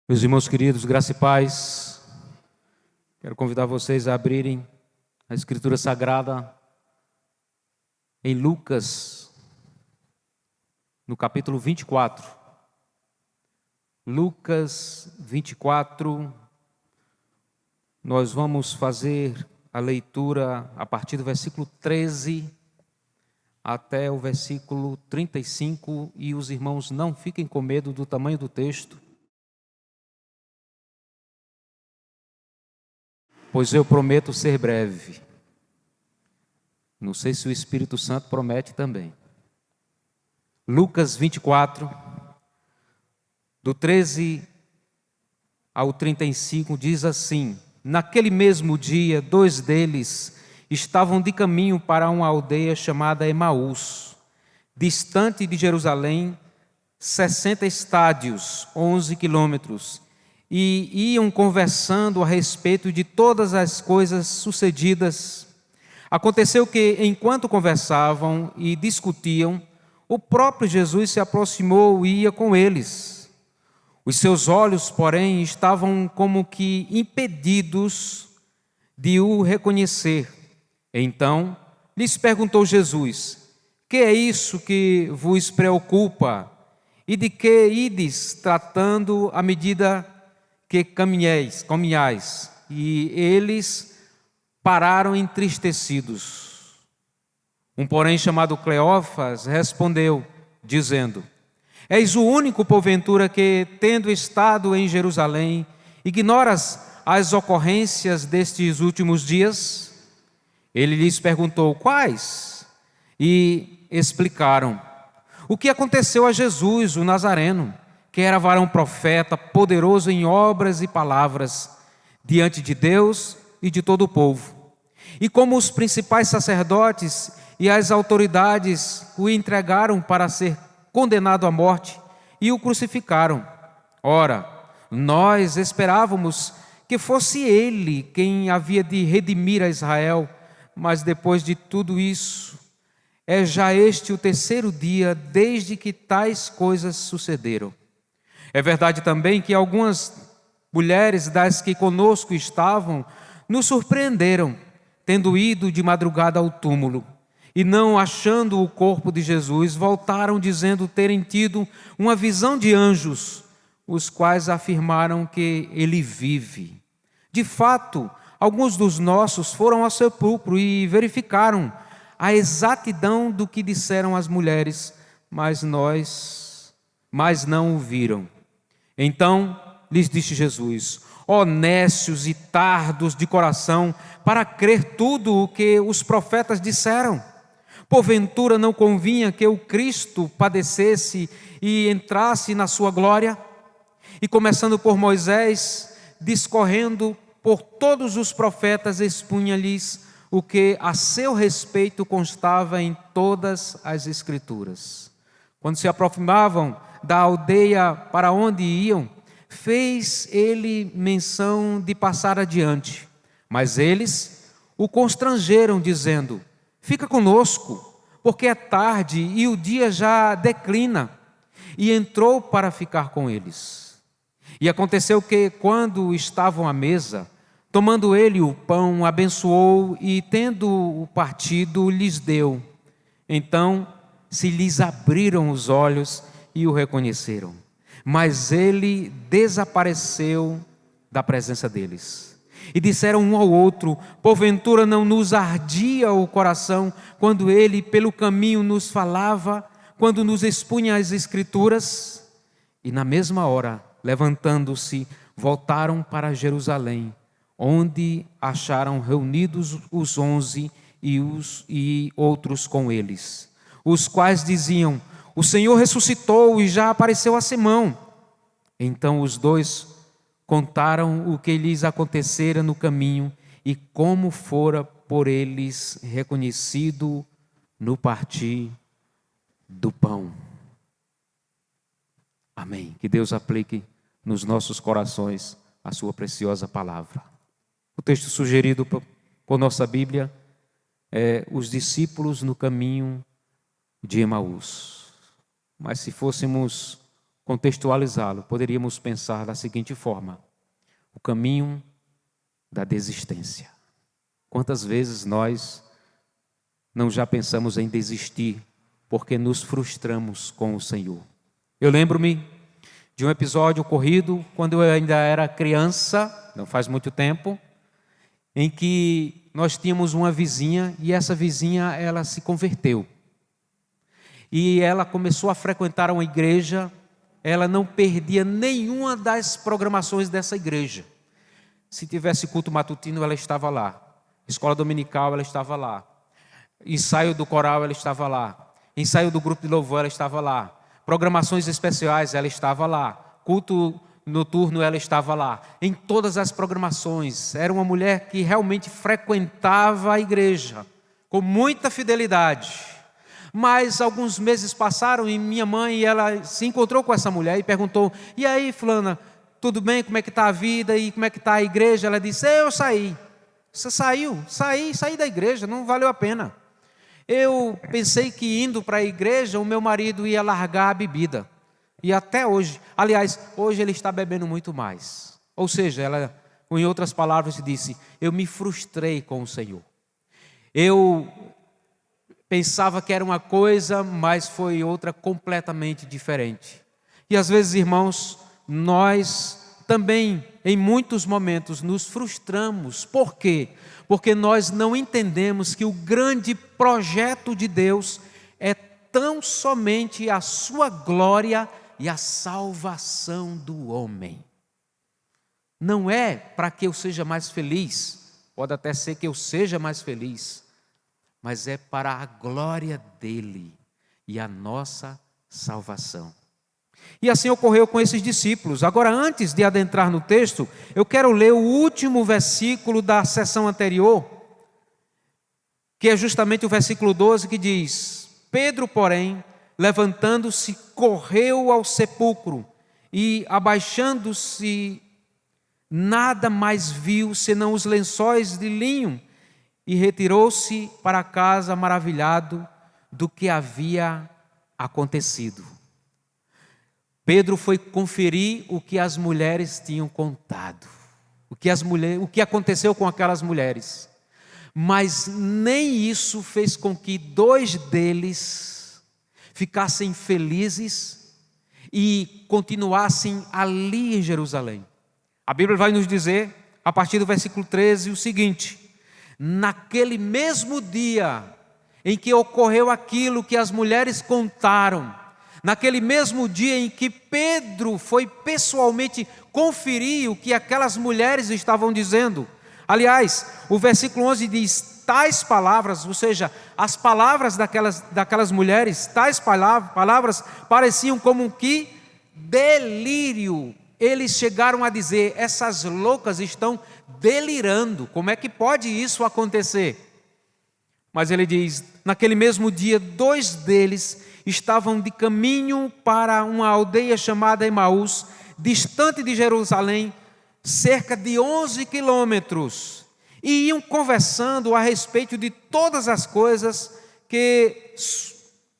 Meus irmãos queridos, graça e paz, quero convidar vocês a abrirem a Escritura Sagrada em Lucas, no capítulo 24. Lucas 24, nós vamos fazer a leitura a partir do versículo 13 até o versículo 35, e os irmãos não fiquem com medo do tamanho do texto, pois eu prometo ser breve. Não sei se o Espírito Santo promete também. Lucas 24, do 13 ao 35, diz assim: Naquele mesmo dia, 2 deles estavam de caminho para uma aldeia chamada Emaús, distante de Jerusalém, 60 estádios, 11 quilômetros, e iam conversando a respeito de todas as coisas sucedidas. Aconteceu que, enquanto conversavam e discutiam, o próprio Jesus se aproximou e ia com eles. Os seus olhos, porém, estavam como que impedidos de o reconhecer. Então, lhes perguntou Jesus: Que é isso que vos preocupa? E de que ides tratando à medida que caminhais? E eles pararam entristecidos. Um, porém, chamado Cleófas, respondeu, dizendo: És o único, porventura, que, tendo estado em Jerusalém, ignoras as ocorrências destes últimos dias? Ele lhes perguntou: Quais? E explicaram o que aconteceu a Jesus, o Nazareno, que era varão profeta, poderoso em obras e palavras, diante de Deus e de todo o povo. E como os principais sacerdotes e as autoridades o entregaram para ser condenado à morte e o crucificaram. Ora, nós esperávamos que fosse ele quem havia de redimir a Israel, mas depois de tudo isso, é já este o 3º dia desde que tais coisas sucederam. É verdade também que algumas mulheres das que conosco estavam nos surpreenderam, tendo ido de madrugada ao túmulo, e não achando o corpo de Jesus, voltaram dizendo terem tido uma visão de anjos, os quais afirmaram que ele vive. De fato, alguns dos nossos foram ao sepulcro e verificaram a exatidão do que disseram as mulheres, mas não o viram. Então lhes disse Jesus: Ó nécios e tardos de coração, para crer tudo o que os profetas disseram. Porventura não convinha que o Cristo padecesse e entrasse na sua glória? E começando por Moisés, discorrendo por todos os profetas, expunha-lhes o que a seu respeito constava em todas as Escrituras. Quando se aproximavam da aldeia para onde iam, fez ele menção de passar adiante. Mas eles o constrangeram, dizendo: Fica conosco, porque é tarde e o dia já declina. E entrou para ficar com eles. E aconteceu que, quando estavam à mesa, tomando ele o pão, abençoou e, tendo-o partido, lhes deu. Então se lhes abriram os olhos e o reconheceram. Mas ele desapareceu da presença deles. E disseram um ao outro: Porventura não nos ardia o coração quando ele pelo caminho nos falava, quando nos expunha as Escrituras? E na mesma hora, levantando-se, voltaram para Jerusalém, onde acharam reunidos os 11 e outros com eles, os quais diziam: O Senhor ressuscitou e já apareceu a Simão. Então os 2 contaram o que lhes acontecera no caminho e como fora por eles reconhecido no partir do pão. Amém. Que Deus aplique nos nossos corações a sua preciosa palavra. O texto sugerido por nossa Bíblia é os discípulos no caminho de Emaús. Mas se fôssemos contextualizá-lo, poderíamos pensar da seguinte forma: o caminho da desistência. Quantas vezes nós não já pensamos em desistir porque nos frustramos com o Senhor? Eu lembro-me de um episódio ocorrido quando eu ainda era criança, não faz muito tempo, em que nós tínhamos uma vizinha e essa vizinha ela se converteu. E ela começou a frequentar uma igreja, ela não perdia nenhuma das programações dessa igreja. Se tivesse culto matutino, ela estava lá. Escola dominical, ela estava lá. Ensaio do coral, ela estava lá. Ensaio do grupo de louvor, ela estava lá. Programações especiais, ela estava lá. Culto noturno, ela estava lá. Em todas as programações. Era uma mulher que realmente frequentava a igreja com muita fidelidade. Mas alguns meses passaram e minha mãe ela se encontrou com essa mulher e perguntou: e aí, fulana, tudo bem? Como é que está a vida e como é que está a igreja? Ela disse: eu saí. Você saiu? Saí da igreja, não valeu a pena. Eu pensei que indo para a igreja o meu marido ia largar a bebida. E até hoje, aliás, hoje ele está bebendo muito mais. Ou seja, ela, em outras palavras, disse: eu me frustrei com o Senhor. Eu pensava que era uma coisa, mas foi outra completamente diferente. E às vezes, irmãos, nós também, em muitos momentos, nos frustramos. Por quê? Porque nós não entendemos que o grande projeto de Deus é tão somente a sua glória e a salvação do homem. Não é para que eu seja mais feliz, pode até ser que eu seja mais feliz, mas é para a glória dele e a nossa salvação. E assim ocorreu com esses discípulos. Agora, antes de adentrar no texto, eu quero ler o último versículo da sessão anterior, que é justamente o versículo 12, que diz: Pedro, porém, levantando-se, correu ao sepulcro e, abaixando-se, nada mais viu senão os lençóis de linho, e retirou-se para casa maravilhado do que havia acontecido. Pedro foi conferir o que as mulheres tinham contado, o que aconteceu com aquelas mulheres. Mas nem isso fez com que 2 deles ficassem felizes e continuassem ali em Jerusalém. A Bíblia vai nos dizer, a partir do versículo 13, o seguinte: naquele mesmo dia em que ocorreu aquilo que as mulheres contaram, naquele mesmo dia em que Pedro foi pessoalmente conferir o que aquelas mulheres estavam dizendo. Aliás, o versículo 11 diz: tais palavras, ou seja, as palavras daquelas mulheres, tais palavras pareciam como que delírio. Eles chegaram a dizer: essas loucas estão delirando, como é que pode isso acontecer? Mas ele diz: naquele mesmo dia, 2 deles estavam de caminho para uma aldeia chamada Emaús, distante de Jerusalém, cerca de 11 quilômetros, e iam conversando a respeito de todas as coisas que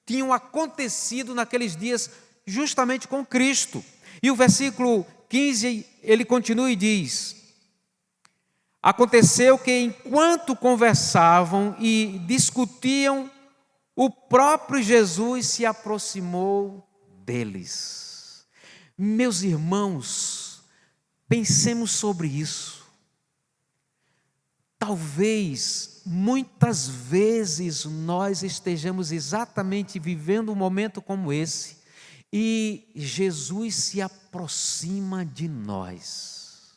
tinham acontecido naqueles dias justamente com Cristo. E o versículo 15, ele continua e diz: aconteceu que enquanto conversavam e discutiam, o próprio Jesus se aproximou deles. Meus irmãos, pensemos sobre isso. Talvez, muitas vezes, nós estejamos exatamente vivendo um momento como esse, e Jesus se aproxima de nós.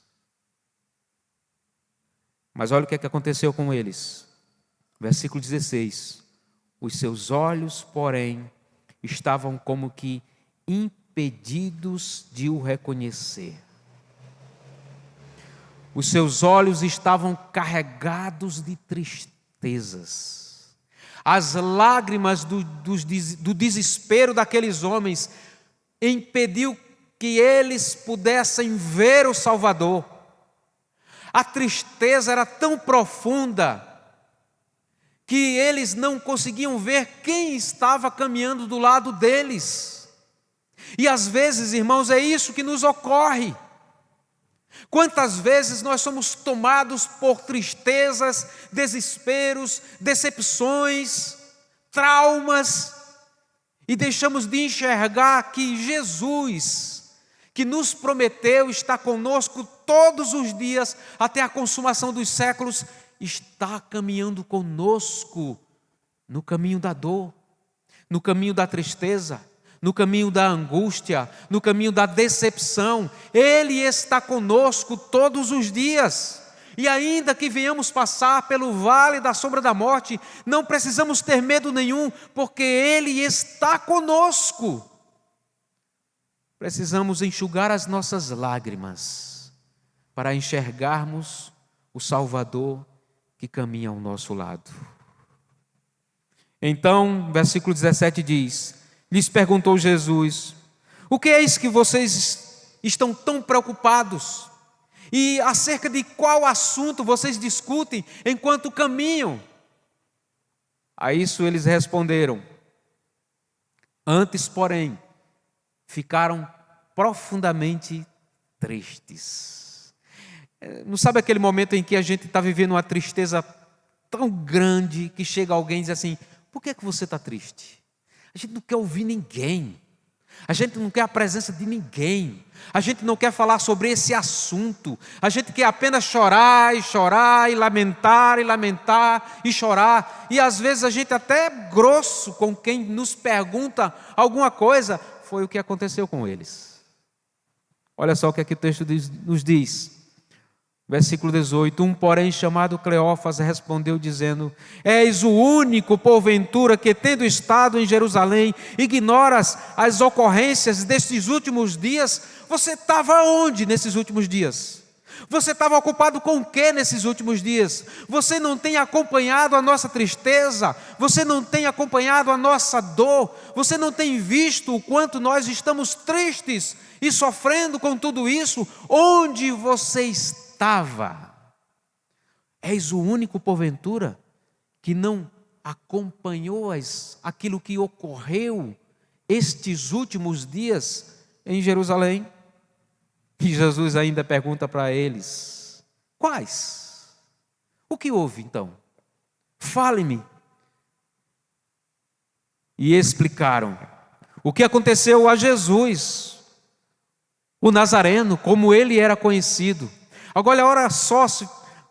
Mas olha o que aconteceu com eles. Versículo 16. Os seus olhos, porém, estavam como que impedidos de o reconhecer. Os seus olhos estavam carregados de tristezas. As lágrimas do desespero daqueles homens impediu que eles pudessem ver o Salvador. A tristeza era tão profunda que eles não conseguiam ver quem estava caminhando do lado deles. E às vezes, irmãos, é isso que nos ocorre. Quantas vezes nós somos tomados por tristezas, desesperos, decepções, traumas, e deixamos de enxergar que Jesus, que nos prometeu estar conosco todos os dias até a consumação dos séculos, está caminhando conosco no caminho da dor, no caminho da tristeza, no caminho da angústia, no caminho da decepção. Ele está conosco todos os dias. E ainda que venhamos passar pelo vale da sombra da morte, não precisamos ter medo nenhum, porque Ele está conosco. Precisamos enxugar as nossas lágrimas para enxergarmos o Salvador que caminha ao nosso lado. Então, versículo 17 diz: lhes perguntou Jesus: o que é isso que vocês estão tão preocupados? E acerca de qual assunto vocês discutem enquanto caminham? A isso eles responderam: antes, porém, ficaram profundamente tristes. Não sabe aquele momento em que a gente está vivendo uma tristeza tão grande que chega alguém e diz assim: por que é que você está triste? A gente não quer ouvir ninguém, a gente não quer a presença de ninguém, a gente não quer falar sobre esse assunto, a gente quer apenas chorar e chorar e lamentar e chorar, e às vezes a gente até é grosso com quem nos pergunta alguma coisa. Foi o que aconteceu com eles. Olha só o que aqui o texto nos diz. Versículo 18: um, porém, chamado Cleófas, respondeu dizendo: és o único, porventura, que tendo estado em Jerusalém, ignoras as ocorrências destes últimos dias? Você estava onde nesses últimos dias? Você estava ocupado com o que nesses últimos dias? Você não tem acompanhado a nossa tristeza? Você não tem acompanhado a nossa dor? Você não tem visto o quanto nós estamos tristes e sofrendo com tudo isso? Onde você está? És o único, porventura, que não acompanhou aquilo que ocorreu estes últimos dias em Jerusalém? E Jesus ainda pergunta para eles: quais? O que houve então? Fale-me. E explicaram o que aconteceu a Jesus, o Nazareno, como ele era conhecido. Agora, olha só,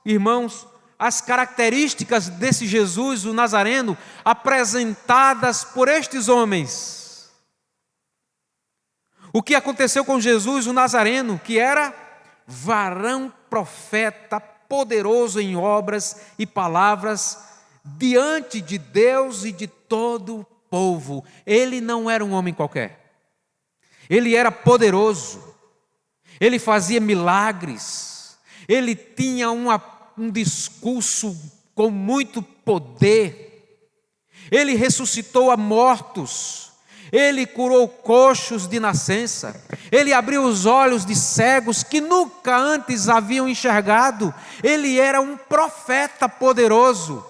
irmãos, as características desse Jesus, o Nazareno, apresentadas por estes homens. O que aconteceu com Jesus, o Nazareno, que era varão profeta, poderoso em obras e palavras, diante de Deus e de todo o povo. Ele não era um homem qualquer. Ele era poderoso. Ele fazia milagres. Ele tinha um discurso com muito poder. Ele ressuscitou a mortos. Ele curou coxos de nascença. Ele abriu os olhos de cegos que nunca antes haviam enxergado. Ele era um profeta poderoso.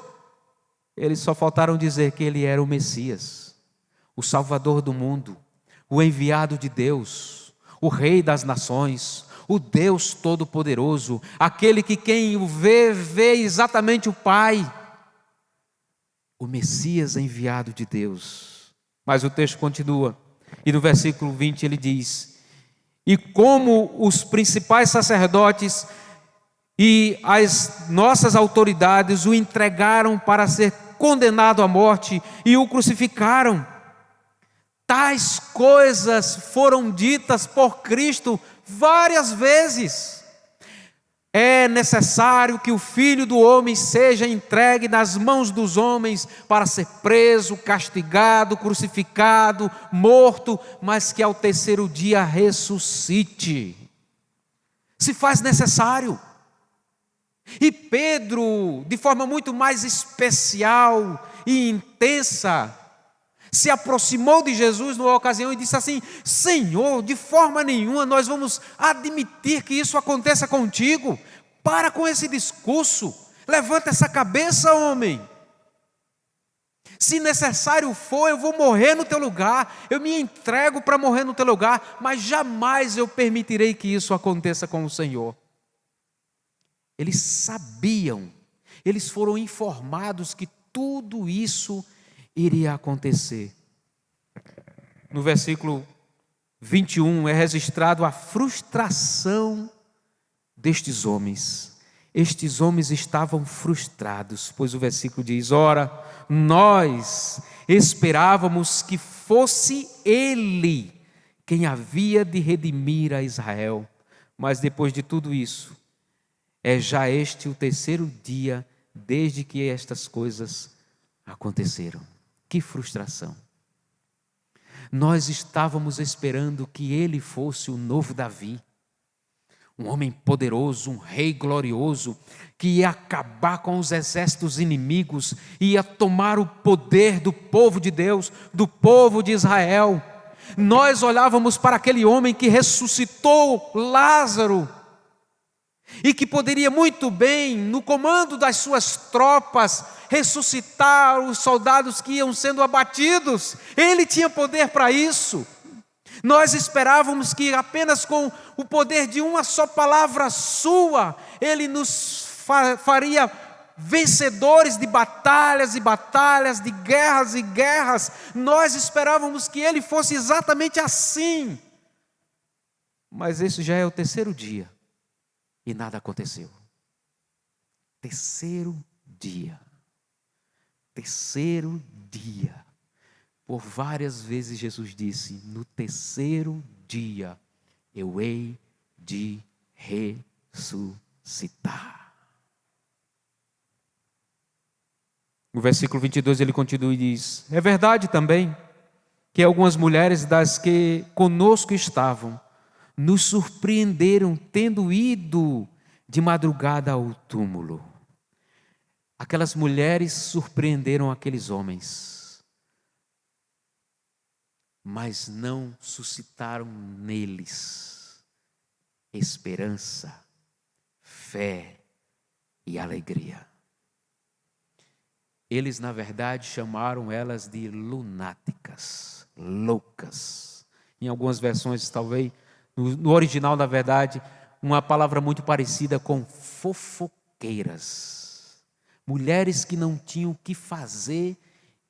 Eles só faltaram dizer que ele era o Messias, o Salvador do mundo, o enviado de Deus, o Rei das nações, o Deus Todo-Poderoso, aquele que quem o vê, vê exatamente o Pai, o Messias enviado de Deus. Mas o texto continua, e no versículo 20 ele diz: e como os principais sacerdotes e as nossas autoridades o entregaram para ser condenado à morte e o crucificaram, tais coisas foram ditas por Cristo várias vezes. É necessário que o Filho do Homem seja entregue nas mãos dos homens para ser preso, castigado, crucificado, morto, mas que ao terceiro dia ressuscite. Se faz necessário. E Pedro, de forma muito mais especial e intensa, se aproximou de Jesus numa ocasião e disse assim: Senhor, de forma nenhuma nós vamos admitir que isso aconteça contigo. Para com esse discurso, levanta essa cabeça, homem. Se necessário for, eu vou morrer no teu lugar, eu me entrego para morrer no teu lugar, mas jamais eu permitirei que isso aconteça com o Senhor. Eles sabiam, eles foram informados que tudo isso iria acontecer. No versículo 21 é registrado a frustração destes homens. Estes homens estavam frustrados, pois o versículo diz: ora, nós esperávamos que fosse Ele quem havia de redimir a Israel, mas depois de tudo isso, é já este o terceiro dia desde que estas coisas aconteceram. Que frustração! Nós estávamos esperando que ele fosse o novo Davi, um homem poderoso, um rei glorioso, que ia acabar com os exércitos inimigos, ia tomar o poder do povo de Deus, do povo de Israel. Nós olhávamos para aquele homem que ressuscitou Lázaro, e que poderia muito bem, no comando das suas tropas, ressuscitar os soldados que iam sendo abatidos. Ele tinha poder para isso. Nós esperávamos que apenas com o poder de uma só palavra sua, Ele nos faria vencedores de batalhas e batalhas, de guerras e guerras. Nós esperávamos que Ele fosse exatamente assim. Mas esse já é o terceiro dia. E nada aconteceu. Terceiro dia. Por várias vezes Jesus disse: no terceiro dia eu hei de ressuscitar. No versículo 22 ele continua e diz: é verdade também que algumas mulheres das que conosco estavam nos surpreenderam tendo ido de madrugada ao túmulo. Aquelas mulheres surpreenderam aqueles homens, mas não suscitaram neles esperança, fé e alegria. Eles, na verdade, chamaram elas de lunáticas, loucas. Em algumas versões, talvez, no original, na verdade, uma palavra muito parecida com fofoqueiras. Mulheres que não tinham o que fazer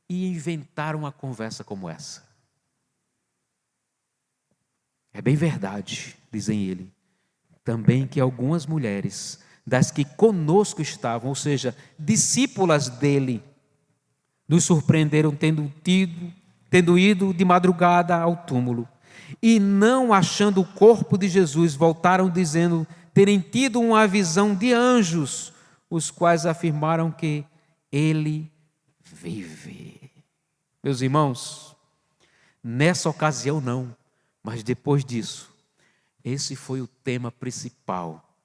e inventaram uma conversa como essa. É bem verdade, dizem ele, também que algumas mulheres das que conosco estavam, ou seja, discípulas dele, nos surpreenderam tendo ido de madrugada ao túmulo. E não achando o corpo de Jesus, voltaram dizendo terem tido uma visão de anjos, os quais afirmaram que ele vive. Meus irmãos, nessa ocasião não, mas depois disso, esse foi o tema principal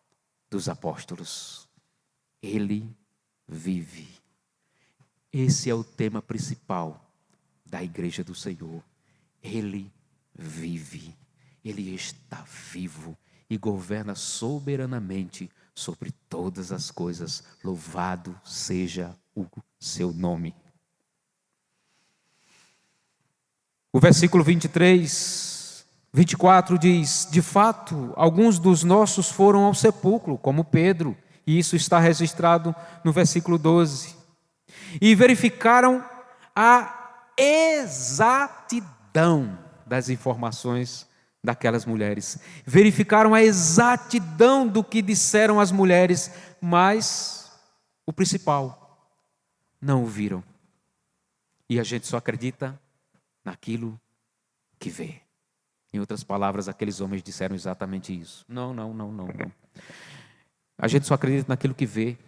dos apóstolos. Ele vive. Esse é o tema principal da igreja do Senhor. Ele vive, Ele está vivo e governa soberanamente sobre todas as coisas. Louvado seja o seu nome. O versículo 24 diz: de fato, alguns dos nossos foram ao sepulcro, como Pedro, e isso está registrado no versículo 12, e verificaram a exatidão das informações daquelas mulheres. Verificaram a exatidão do que disseram as mulheres, mas o principal, não o viram. E a gente só acredita naquilo que vê. Em outras palavras, aqueles homens disseram exatamente isso. Não. A gente só acredita naquilo que vê.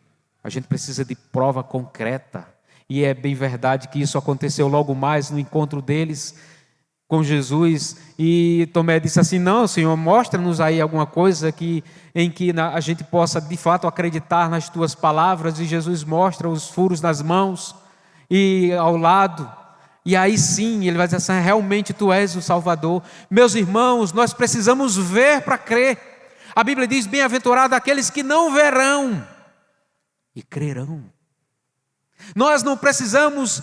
A gente precisa de prova concreta. E é bem verdade que isso aconteceu logo mais no encontro deles com Jesus, e Tomé disse assim: não, Senhor, mostra-nos aí alguma coisa em que a gente possa de fato acreditar nas tuas palavras. E Jesus mostra os furos nas mãos e ao lado, e aí sim ele vai dizer assim: realmente tu és o Salvador. Meus irmãos, nós precisamos ver para crer. A Bíblia diz: bem-aventurado aqueles que não verão e crerão. Nós não precisamos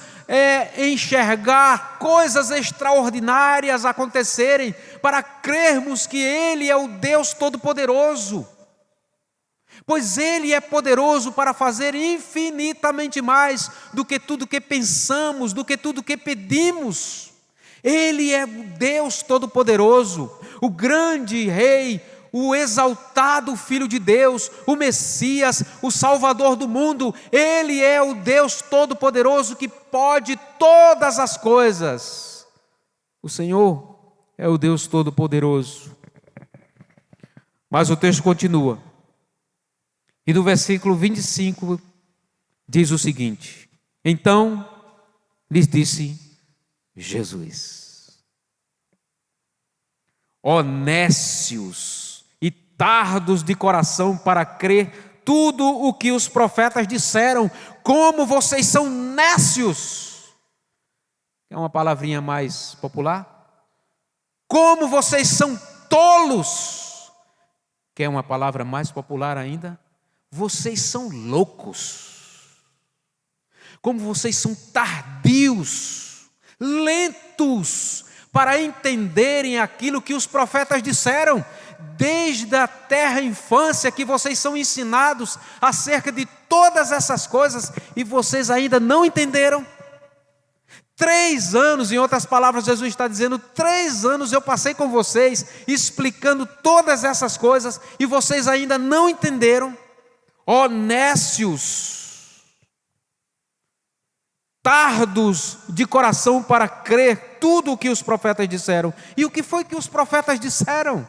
enxergar coisas extraordinárias acontecerem para crermos que Ele é o Deus Todo-Poderoso. Pois Ele é poderoso para fazer infinitamente mais do que tudo que pensamos, do que tudo que pedimos. Ele é o Deus Todo-Poderoso, o grande Rei, o exaltado Filho de Deus, o Messias, o Salvador do mundo. Ele é o Deus Todo-Poderoso que pode todas as coisas. O Senhor é o Deus Todo-Poderoso. Mas o texto continua. E no versículo 25 diz o seguinte: então lhes disse Jesus: ó nécios e tardos de coração para crer tudo o que os profetas disseram, como vocês são nécios. É uma palavrinha mais popular? Como vocês são tolos. Quer uma palavra mais popular ainda? Vocês são loucos. Como vocês são tardios, lentos para entenderem aquilo que os profetas disseram. Desde a terra infância que vocês são ensinados acerca de todas essas coisas e vocês ainda não entenderam. 3 anos, em outras palavras, Jesus está dizendo, 3 anos eu passei com vocês, explicando todas essas coisas, e vocês ainda não entenderam. Ó nécios, tardos de coração para crer tudo o que os profetas disseram. E o que foi que os profetas disseram?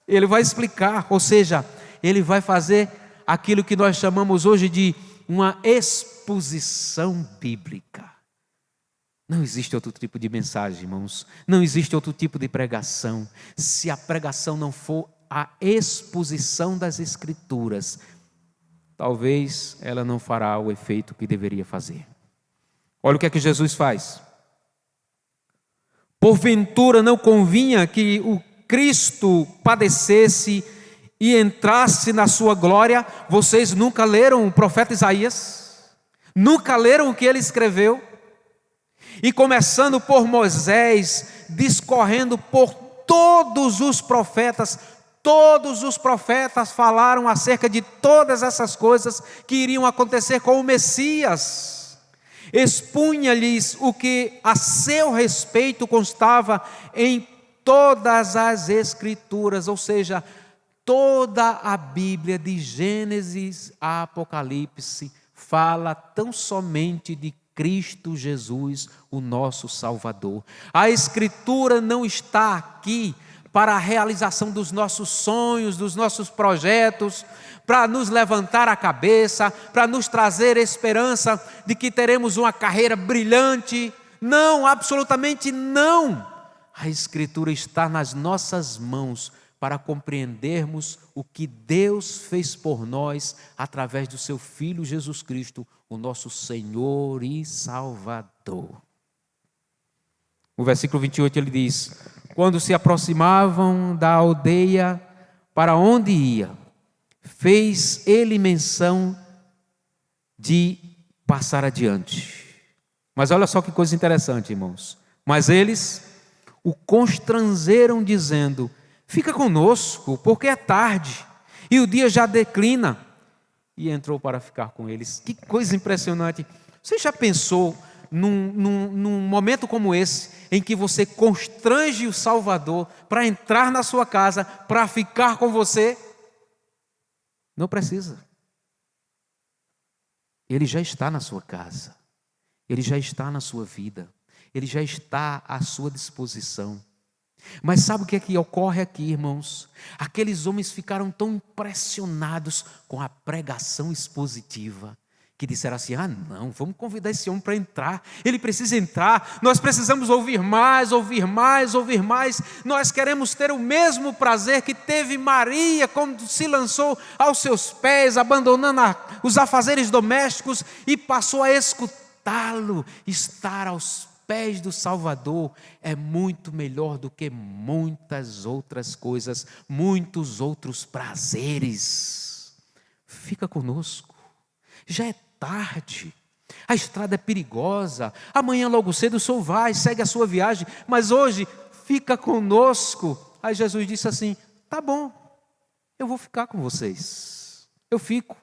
Ele vai explicar, ou seja, ele vai fazer aquilo que nós chamamos hoje de uma exposição bíblica. Não existe outro tipo de mensagem, irmãos. Não existe outro tipo de pregação. Se a pregação não for a exposição das Escrituras, talvez ela não fará o efeito que deveria fazer. Olha o que é que Jesus faz. Porventura não convinha que o Cristo padecesse e entrasse na sua glória? Vocês nunca leram o profeta Isaías? Nunca leram o que ele escreveu? E começando por Moisés, discorrendo por todos os profetas falaram acerca de todas essas coisas que iriam acontecer com o Messias. Expunha-lhes o que a seu respeito constava em todas as Escrituras, ou seja, toda a Bíblia de Gênesis a Apocalipse fala tão somente de Cristo Jesus, o nosso Salvador. A Escritura não está aqui para a realização dos nossos sonhos, dos nossos projetos, para nos levantar a cabeça, para nos trazer esperança de que teremos uma carreira brilhante. Não, absolutamente não. A Escritura está nas nossas mãos para compreendermos o que Deus fez por nós através do seu Filho Jesus Cristo, o nosso Senhor e Salvador. O versículo 28 ele diz: quando se aproximavam da aldeia para onde ia, fez ele menção de passar adiante. Mas olha só que coisa interessante, irmãos. Mas eles o constrangeram dizendo: fica conosco, porque é tarde e o dia já declina. E entrou para ficar com eles. Que coisa impressionante. Você já pensou num momento como esse, em que você constrange o Salvador para entrar na sua casa, para ficar com você? Não precisa. Ele já está na sua casa. Ele já está na sua vida. Ele já está à sua disposição. Mas sabe o que é que ocorre aqui, irmãos? Aqueles homens ficaram tão impressionados com a pregação expositiva, que disseram assim: ah não, vamos convidar esse homem para entrar, ele precisa entrar, nós precisamos ouvir mais, ouvir mais, ouvir mais, nós queremos ter o mesmo prazer que teve Maria quando se lançou aos seus pés, abandonando os afazeres domésticos e passou a escutá-lo. Estar aos pés do Salvador é muito melhor do que muitas outras coisas, muitos outros prazeres. Fica conosco, já é tarde, A estrada é perigosa. Amanhã logo cedo o senhor vai, segue a sua viagem, mas hoje fica conosco. Aí Jesus disse assim: tá bom, eu vou ficar com vocês. Eu fico.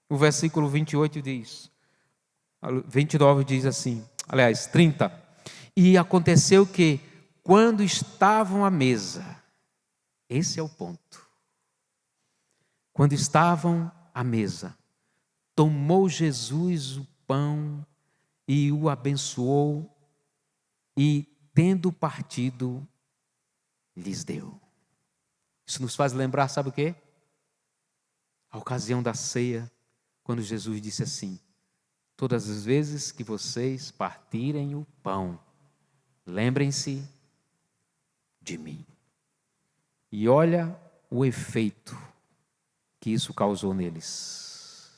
O versículo 28 diz, 29 diz assim, aliás, 30. E aconteceu que, quando estavam à mesa, esse é o ponto. Quando estavam à mesa, tomou Jesus o pão e o abençoou e, tendo partido, lhes deu. Isso nos faz lembrar, sabe o quê? A ocasião da ceia, quando Jesus disse assim: todas as vezes que vocês partirem o pão, lembrem-se de mim. E olha o efeito que isso causou neles.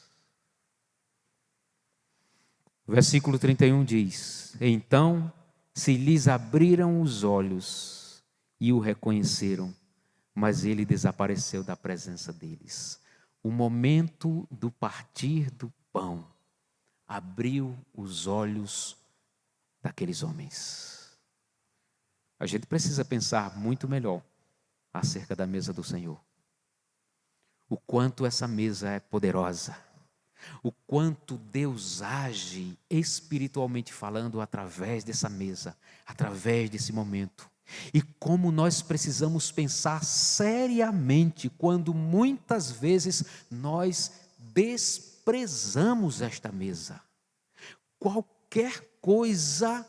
O versículo 31 diz: então se lhes abriram os olhos e o reconheceram, mas ele desapareceu da presença deles. O momento do partir do pão abriu os olhos daqueles homens. A gente precisa pensar muito melhor acerca da mesa do Senhor. O quanto essa mesa é poderosa. O quanto Deus age espiritualmente falando através dessa mesa, através desse momento. E como nós precisamos pensar seriamente quando muitas vezes nós desprezamos esta mesa. Qualquer coisa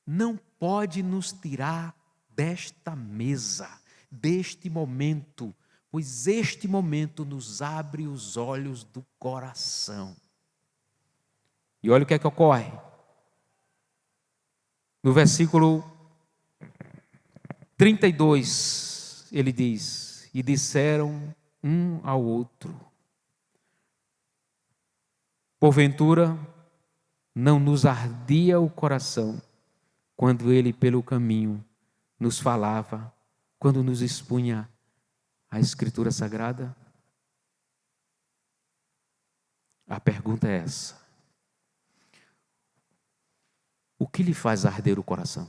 não pode nos tirar desta mesa, deste momento, pois este momento nos abre os olhos do coração. E olha o que é que ocorre. No versículo 32, ele diz: e disseram um ao outro: porventura não nos ardia o coração quando ele pelo caminho nos falava, quando nos expunha a Escritura Sagrada? A pergunta é essa: o que lhe faz arder o coração?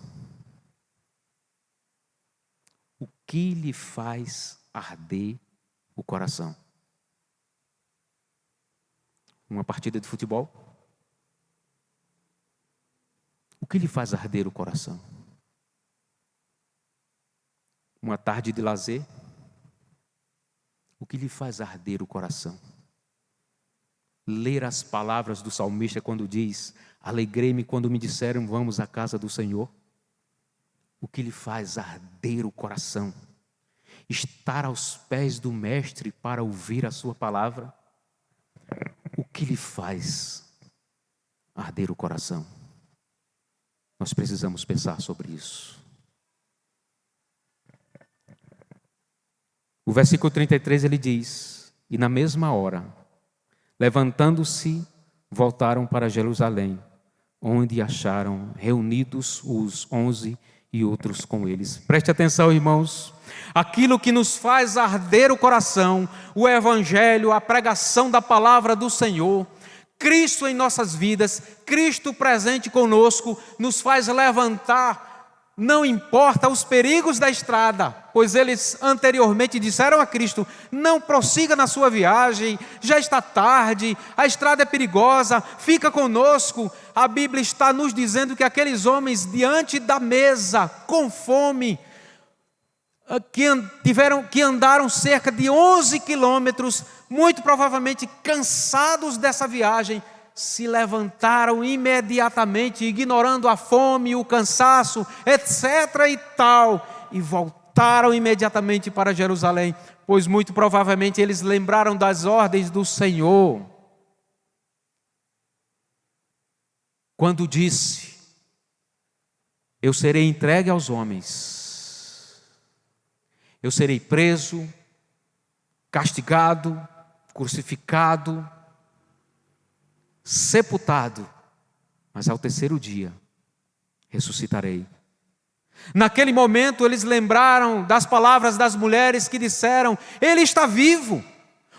O que lhe faz arder o coração? Uma partida de futebol? O que lhe faz arder o coração? Uma tarde de lazer? O que lhe faz arder o coração? Ler as palavras do salmista quando diz: alegrei-me quando me disseram, vamos à casa do Senhor. O que lhe faz arder o coração? Estar aos pés do Mestre para ouvir a sua palavra? O que lhe faz arder o coração? Nós precisamos pensar sobre isso. O versículo 33 ele diz: e na mesma hora, levantando-se, voltaram para Jerusalém, onde acharam reunidos os 11 e outros com eles. Preste atenção, irmãos. Aquilo que nos faz arder o coração, o Evangelho, a pregação da palavra do Senhor, Cristo em nossas vidas, Cristo presente conosco, nos faz levantar. Não importa os perigos da estrada, pois eles anteriormente disseram a Cristo: não prossiga na sua viagem, já está tarde, a estrada é perigosa, fica conosco. A Bíblia está nos dizendo que aqueles homens diante da mesa, com fome, que andaram cerca de 11 quilômetros, muito provavelmente cansados dessa viagem, se levantaram imediatamente, ignorando a fome, o cansaço, etc. e tal, e voltaram imediatamente para Jerusalém, pois muito provavelmente eles lembraram das ordens do Senhor, quando disse: eu serei entregue aos homens, eu serei preso, castigado, crucificado, sepultado, mas ao terceiro dia ressuscitarei. Naquele momento eles lembraram das palavras das mulheres que disseram: ele está vivo.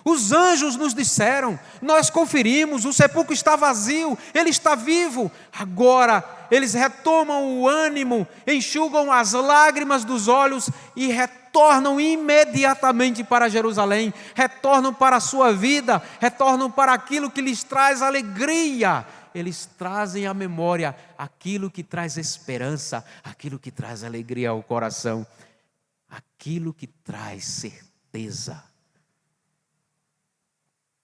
Os anjos nos disseram, nós conferimos, o sepulcro está vazio, ele está vivo. Agora eles retomam o ânimo, enxugam as lágrimas dos olhos e retornam imediatamente para Jerusalém, retornam para a sua vida, retornam para aquilo que lhes traz alegria. Eles trazem à memória aquilo que traz esperança, aquilo que traz alegria ao coração, aquilo que traz certeza.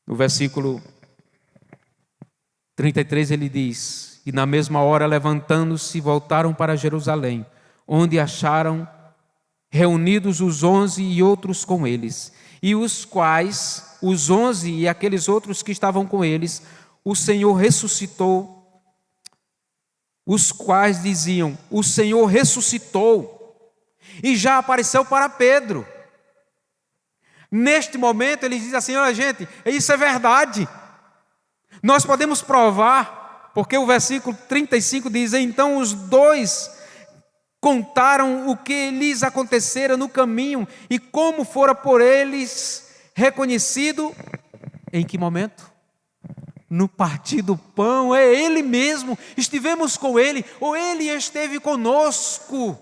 No versículo 33 ele diz: e na mesma hora, levantando-se, voltaram para Jerusalém, onde acharam reunidos os 11 e outros com eles, e os quais, os 11 e aqueles outros que estavam com eles, o Senhor ressuscitou, os quais diziam: o Senhor ressuscitou, e já apareceu para Pedro. Neste momento ele diz assim: olha gente, isso é verdade, nós podemos provar, porque o versículo 35 diz: então os dois contaram o que lhes acontecera no caminho e como fora por eles reconhecido. Em que momento? No partir do pão. É ele mesmo, estivemos com ele, ou ele esteve conosco.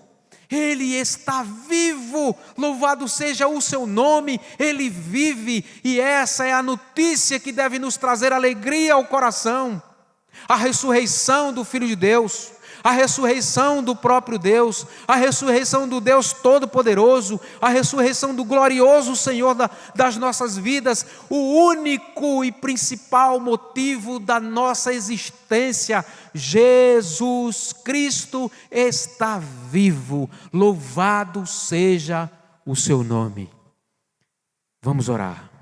Ele está vivo, louvado seja o seu nome, ele vive, e essa é a notícia que deve nos trazer alegria ao coração. A ressurreição do Filho de Deus, a ressurreição do próprio Deus, a ressurreição do Deus Todo-Poderoso, a ressurreição do glorioso Senhor das nossas vidas, o único e principal motivo da nossa existência. Jesus Cristo está vivo, louvado seja o seu nome. Vamos orar.